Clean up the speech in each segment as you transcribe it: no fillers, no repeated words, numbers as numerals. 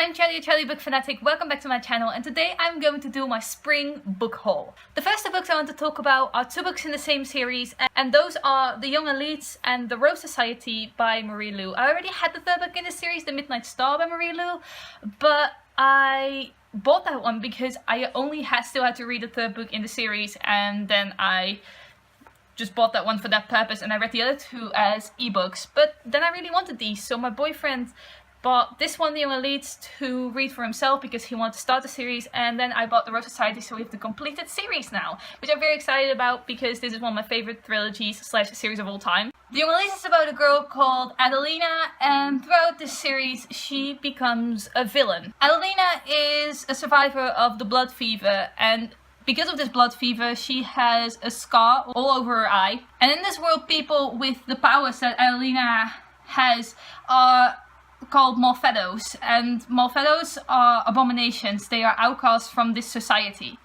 I'm Jandy, book fanatic. Welcome back to my channel, and today I'm going to do my spring book haul. The first two books I want to talk about are two books in the same series, and those are The Young Elites and The Rose Society by Marie Lu. I already had the third book in the series, The Midnight Star by Marie Lu, but I bought that one because I only still had to read the third book in the series, and then I just bought that one for that purpose, and I read the other two as ebooks. But then I really wanted these, so my boyfriend bought this one, The Young Elites, to read for himself because he wanted to start the series, and then I bought The Rose Society, so we have the completed series now, which I'm very excited about because this is one of my favorite trilogies / series of all time. The Young Elites is about a girl called Adelina, and throughout this series she becomes a villain. Adelina is a survivor of the blood fever, and because of this blood fever, she has a scar all over her eye. And in this world, people with the powers that Adelina has are called Malfeados, and Malfeados are abominations. They are outcasts from this society.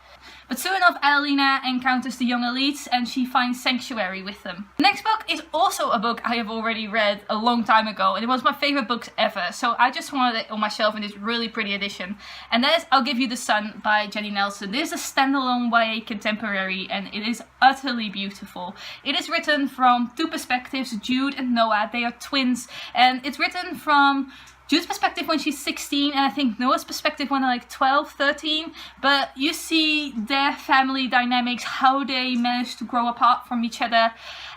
But soon enough, Adelina encounters the Young Elites and she finds sanctuary with them. The next book is also a book I have already read a long time ago, and it was my favorite books ever, so I just wanted it on my shelf in this really pretty edition. And that is I'll Give You the Sun by Jenny Nelson. This is a standalone YA contemporary, and it is utterly beautiful. It is written from two perspectives, Jude and Noah. They are twins, and it's written from Jude's perspective when she's 16, and I think Noah's perspective when they're like 12, 13. But you see their family dynamics, how they managed to grow apart from each other,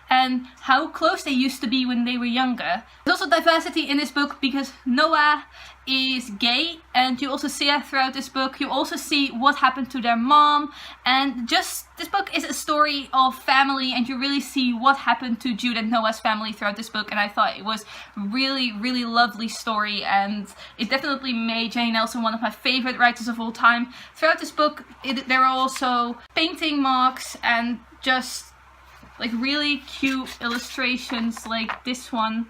and how close they used to be when they were younger. There's also diversity in this book because Noah is gay, and you also see that throughout this book. You also see what happened to their mom, and just this book is a story of family, and you really see what happened to Jude and Noah's family throughout this book. And I thought it was really lovely story, and it definitely made Jenny Nelson one of my favorite writers of all time. Throughout this book there are also painting marks and just like really cute illustrations like this one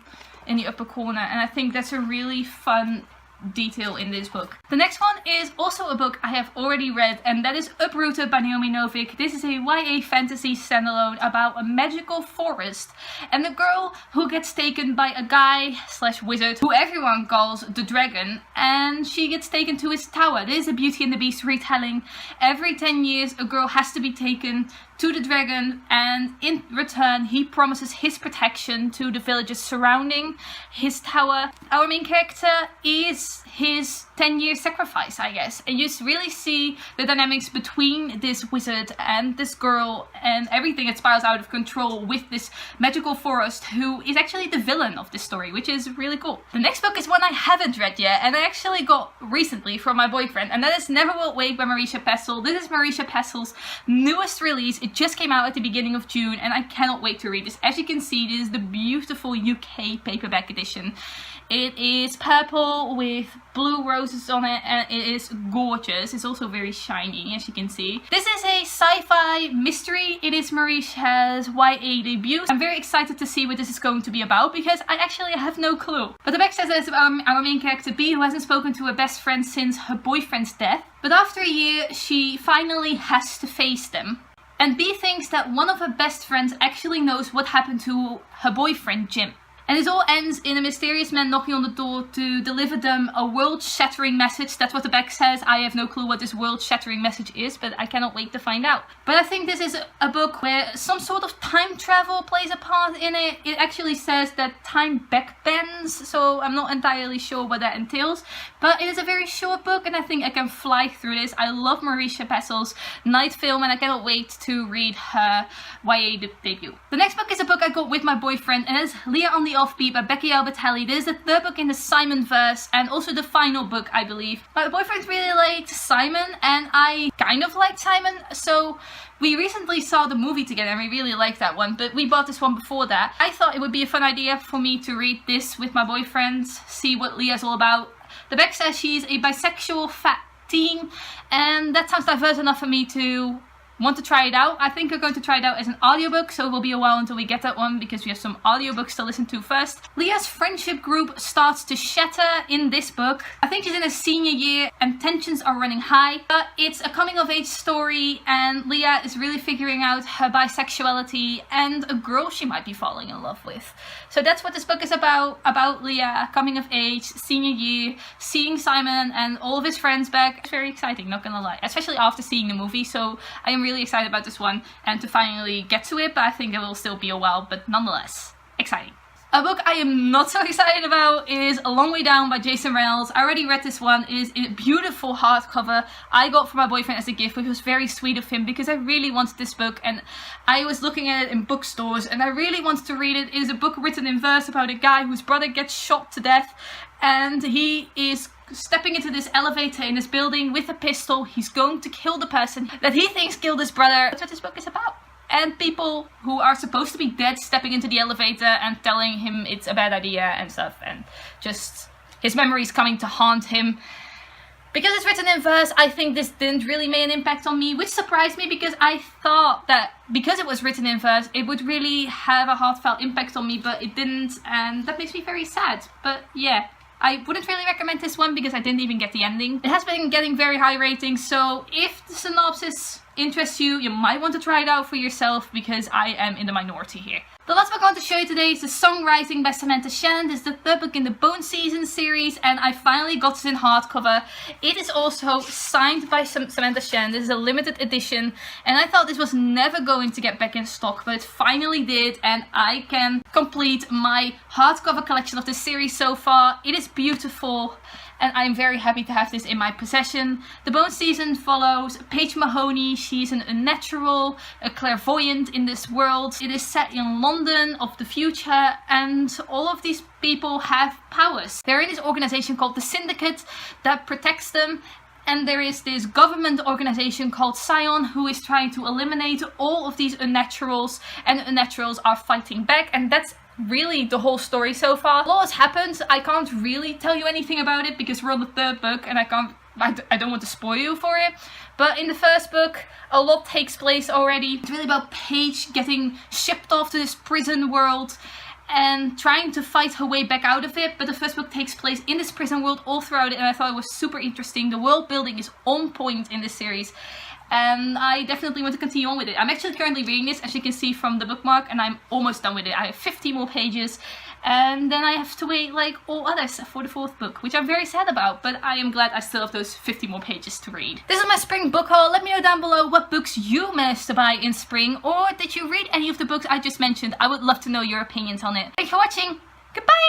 in the upper corner, and I think that's a really fun detail in this book. The next one is also a book I have already read, and that is Uprooted by Naomi Novik. This is a YA fantasy standalone about a magical forest and a girl who gets taken by a guy / wizard who everyone calls the dragon, and she gets taken to his tower. This is a Beauty and the Beast retelling. Every 10 years a girl has to be taken to the dragon, and in return he promises his protection to the villagers surrounding his tower. Our main character is his 10-year sacrifice, I guess, and you really see the dynamics between this wizard and this girl, and everything that spirals out of control with this magical forest, who is actually the villain of this story, which is really cool. The next book is one I haven't read yet, and I actually got recently from my boyfriend, and that is Neverworld by Marisha Pessl. This is Marisha Pessl's newest release. It just came out at the beginning of June, and I cannot wait to read this. As you can see, this is the beautiful UK paperback edition. It is purple with blue roses on it, and it is gorgeous. It's also very shiny, as you can see. This is a sci-fi mystery. It is Marisha's YA debut. I'm very excited to see what this is going to be about because I actually have no clue. But the back says that it's about our main character B, who hasn't spoken to her best friend since her boyfriend's death. But after a year, she finally has to face them. And B thinks that one of her best friends actually knows what happened to her boyfriend, Jim. And it all ends in a mysterious man knocking on the door to deliver them a world-shattering message. That's what the back says. I have no clue what this world-shattering message is, but I cannot wait to find out. But I think this is a book where some sort of time travel plays a part in it. It actually says that time backbends, so I'm not entirely sure what that entails. But it is a very short book, and I think I can fly through this. I love Marisha Pessl's Night Film, and I cannot wait to read her YA debut. The next book is a book I got with my boyfriend, and it's Leah on the Offbeat by Becky Albertalli. This is the third book in the Simon verse, and also the final book, I believe. My boyfriend really liked Simon, and I kind of liked Simon, so we recently saw the movie together and we really liked that one, but we bought this one before that. I thought it would be a fun idea for me to read this with my boyfriend, see what Leah's all about. The back says she's a bisexual fat teen, and that sounds diverse enough for me to want to try it out. I think we're going to try it out as an audiobook, so it will be a while until we get that one because we have some audiobooks to listen to first. Leah's friendship group starts to shatter in this book. I think she's in her senior year and tensions are running high. It's a coming of age story and Leah is really figuring out her bisexuality and a girl she might be falling in love with. So that's what this book is about Leah, coming of age, senior year, seeing Simon and all of his friends back. It's very exciting, not gonna lie, especially after seeing the movie, so I am really excited about this one and to finally get to it, but I think it will still be a while, but nonetheless, exciting. A book I am not so excited about is A Long Way Down by Jason Reynolds. I already read this one. It is a beautiful hardcover I got for my boyfriend as a gift, which was very sweet of him because I really wanted this book and I was looking at it in bookstores and I really wanted to read it. It is a book written in verse about a guy whose brother gets shot to death and he is stepping into this elevator in this building with a pistol. He's going to kill the person that he thinks killed his brother. That's what this book is about. And people who are supposed to be dead stepping into the elevator and telling him it's a bad idea and stuff, and just his memories coming to haunt him. Because it's written in verse, I think this didn't really make an impact on me, which surprised me because I thought that because it was written in verse, it would really have a heartfelt impact on me, but it didn't, and that makes me very sad. But yeah, I wouldn't really recommend this one because I didn't even get the ending. It has been getting very high ratings, so if the synopsis interests you, you might want to try it out for yourself because I am in the minority here. The last book I want to show you today is The Songwriting by Samantha Shannon. This is the third book in the Bone Season series and I finally got it in hardcover. It is also signed by Samantha Shannon. This is a limited edition and I thought this was never going to get back in stock, but it finally did and I can complete my hardcover collection of this series so far. It is beautiful and I'm very happy to have this in my possession. The Bone Season follows Paige Mahoney. She's an unnatural, a clairvoyant in this world. It is set in London of the future and all of these people have powers. They're in this organization called the Syndicate that protects them. And there is this government organization called Scion who is trying to eliminate all of these unnaturals, and the unnaturals are fighting back, and that's really the whole story so far. A lot has happened. I can't really tell you anything about it because we're on the third book and I don't want to spoil you for it. But in the first book, a lot takes place already. It's really about Paige getting shipped off to this prison world and trying to fight her way back out of it, but the first book takes place in this prison world all throughout it and I thought it was super interesting. The world building is on point in this series and I definitely want to continue on with it. I'm actually currently reading this, as you can see from the bookmark, and I'm almost done with it. I have 50 more pages and then I have to wait like all others for the fourth book, which I'm very sad about, but I am glad I still have those 50 more pages to read. This is my spring book haul. Let me know down below what books you managed to buy in spring, or did you read any of the books I just mentioned? I would love to know your opinions on it. Thanks for watching. Goodbye!